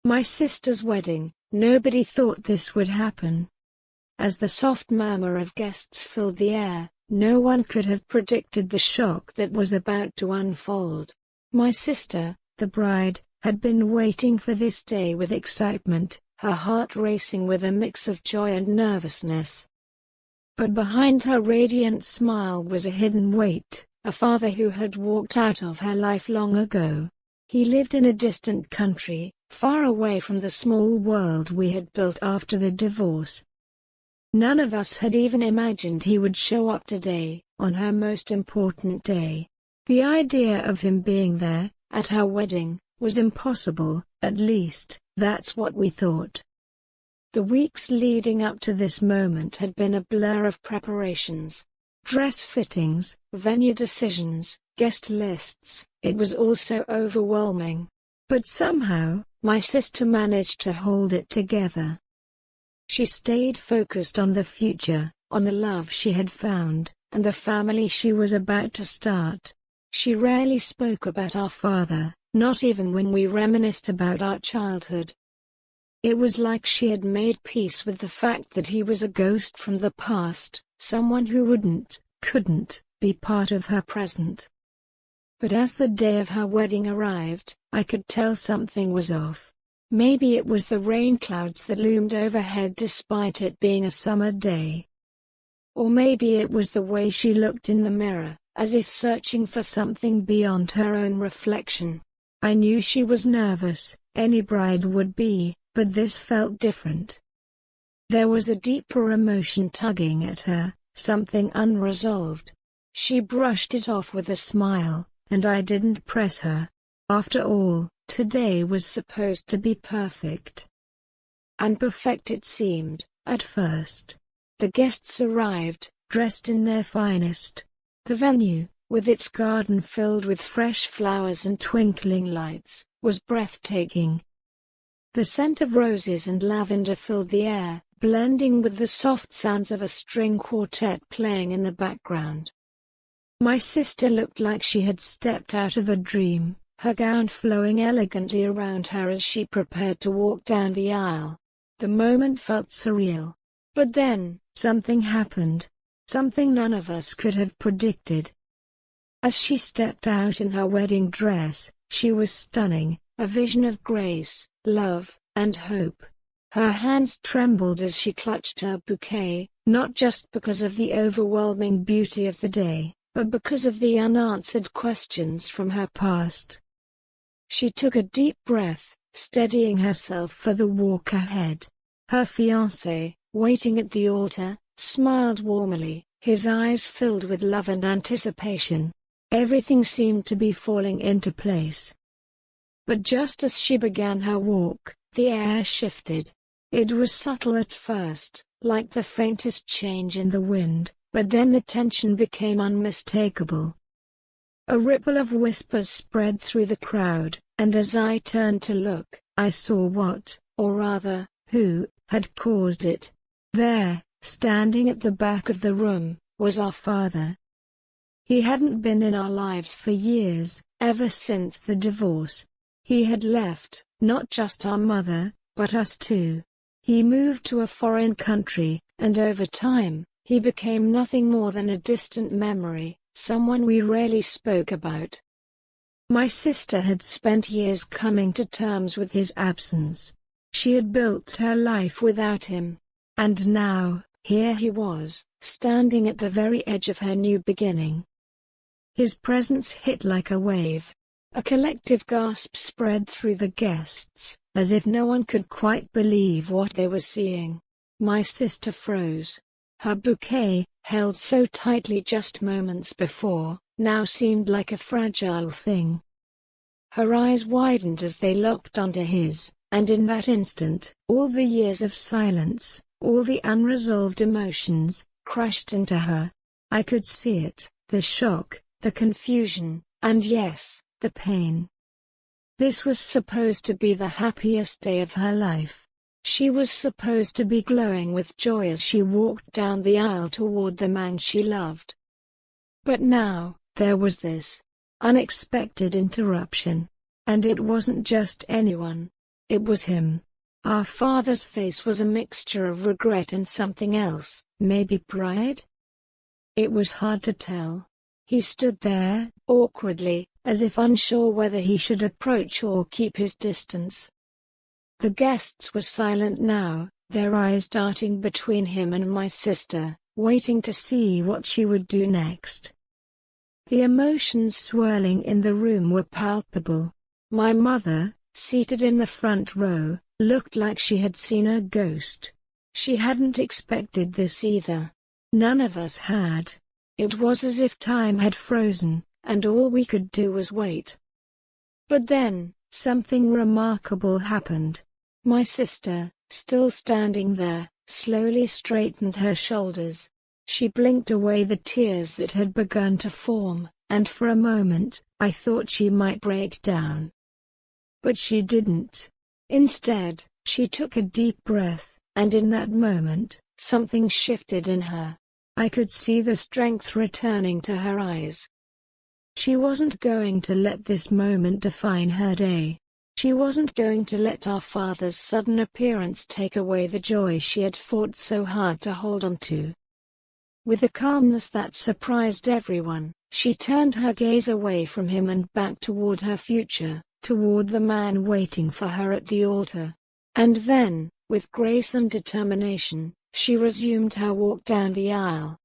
My sister's wedding. Nobody thought this would happen. As the soft murmur of guests filled the air, no one could have predicted the shock that was about to unfold. My sister, the bride, had been waiting for this day with excitement, her heart racing with a mix of joy and nervousness. But behind her radiant smile was a hidden weight, a father who had walked out of her life long ago. He lived in a distant country, far away from the small world we had built after the divorce. None of us had even imagined he would show up today, on her most important day. The idea of him being there, at her wedding, was impossible, at least, that's what we thought. The weeks leading up to this moment had been a blur of preparations. Dress fittings, venue decisions, guest lists, it was all so overwhelming. But somehow, my sister managed to hold it together. She stayed focused on the future, on the love she had found, and the family she was about to start. She rarely spoke about our father, not even when we reminisced about our childhood. It was like she had made peace with the fact that he was a ghost from the past, someone who couldn't, be part of her present. But as the day of her wedding arrived, I could tell something was off. Maybe it was the rain clouds that loomed overhead despite it being a summer day. Or maybe it was the way she looked in the mirror, as if searching for something beyond her own reflection. I knew she was nervous, any bride would be, but this felt different. There was a deeper emotion tugging at her, something unresolved. She brushed it off with a smile, and I didn't press her. After all, today was supposed to be perfect. And perfect it seemed, at first. The guests arrived, dressed in their finest. The venue, with its garden filled with fresh flowers and twinkling lights, was breathtaking. The scent of roses and lavender filled the air, blending with the soft sounds of a string quartet playing in the background. My sister looked like she had stepped out of a dream, her gown flowing elegantly around her as she prepared to walk down the aisle. The moment felt surreal. But then, something happened. Something none of us could have predicted. As she stepped out in her wedding dress, she was stunning, a vision of grace, love, and hope. Her hands trembled as she clutched her bouquet, not just because of the overwhelming beauty of the day, but because of the unanswered questions from her past. She took a deep breath, steadying herself for the walk ahead. Her fiancé, waiting at the altar, smiled warmly, his eyes filled with love and anticipation. Everything seemed to be falling into place. But just as she began her walk, the air shifted. It was subtle at first, like the faintest change in the wind, but then the tension became unmistakable. A ripple of whispers spread through the crowd, and as I turned to look, I saw what, or rather, who, had caused it. There, standing at the back of the room, was our father. He hadn't been in our lives for years, ever since the divorce. He had left, not just our mother, but us too. He moved to a foreign country, and over time, he became nothing more than a distant memory, someone we rarely spoke about. My sister had spent years coming to terms with his absence. She had built her life without him. And now, here he was, standing at the very edge of her new beginning. His presence hit like a wave. A collective gasp spread through the guests, as if no one could quite believe what they were seeing. My sister froze. Her bouquet, held so tightly just moments before, now seemed like a fragile thing. Her eyes widened as they locked onto his, and in that instant, all the years of silence, all the unresolved emotions, crashed into her. I could see it, the shock, the confusion, and yes, the pain. This was supposed to be the happiest day of her life. She was supposed to be glowing with joy as she walked down the aisle toward the man she loved. But now, there was this unexpected interruption. And it wasn't just anyone. It was him. Our father's face was a mixture of regret and something else, maybe pride? It was hard to tell. He stood there, awkwardly, as if unsure whether he should approach or keep his distance. The guests were silent now, their eyes darting between him and my sister, waiting to see what she would do next. The emotions swirling in the room were palpable. My mother, seated in the front row, looked like she had seen a ghost. She hadn't expected this either. None of us had. It was as if time had frozen, and all we could do was wait. But then, something remarkable happened. My sister, still standing there, slowly straightened her shoulders. She blinked away the tears that had begun to form, and for a moment, I thought she might break down. But she didn't. Instead, she took a deep breath, and in that moment, something shifted in her. I could see the strength returning to her eyes. She wasn't going to let this moment define her day. She wasn't going to let our father's sudden appearance take away the joy she had fought so hard to hold on to. With a calmness that surprised everyone, she turned her gaze away from him and back toward her future, toward the man waiting for her at the altar. And then, with grace and determination, she resumed her walk down the aisle.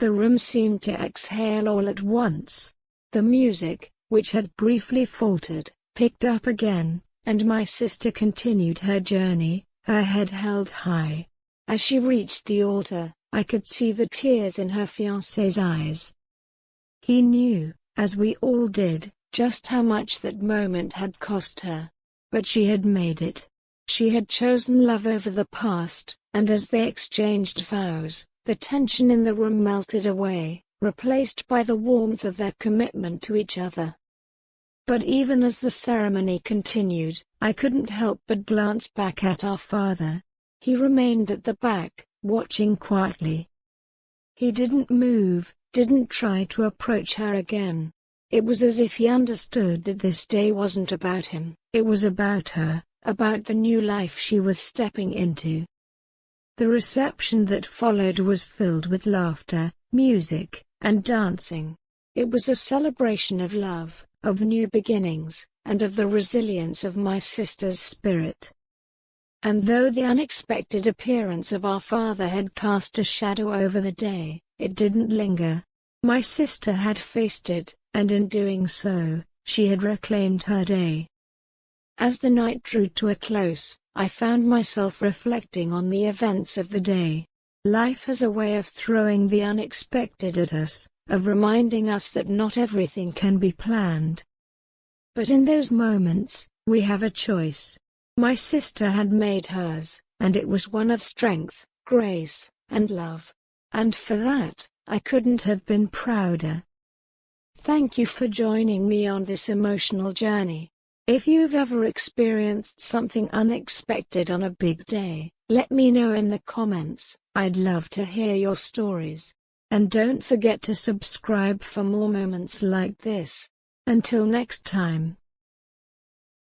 The room seemed to exhale all at once. The music, which had briefly faltered, picked up again, and my sister continued her journey, her head held high. As she reached the altar, I could see the tears in her fiancé's eyes. He knew, as we all did, just how much that moment had cost her. But she had made it. She had chosen love over the past, and as they exchanged vows, the tension in the room melted away, replaced by the warmth of their commitment to each other. But even as the ceremony continued, I couldn't help but glance back at our father. He remained at the back, watching quietly. He didn't move, didn't try to approach her again. It was as if he understood that this day wasn't about him, it was about her, about the new life she was stepping into. The reception that followed was filled with laughter, music, and dancing. It was a celebration of love, of new beginnings, and of the resilience of my sister's spirit. And though the unexpected appearance of our father had cast a shadow over the day, it didn't linger. My sister had faced it, and in doing so, she had reclaimed her day. As the night drew to a close, I found myself reflecting on the events of the day. Life has a way of throwing the unexpected at us, of reminding us that not everything can be planned. But in those moments, we have a choice. My sister had made hers, and it was one of strength, grace, and love. And for that, I couldn't have been prouder. Thank you for joining me on this emotional journey. If you've ever experienced something unexpected on a big day, let me know in the comments. I'd love to hear your stories. And don't forget to subscribe for more moments like this. Until next time.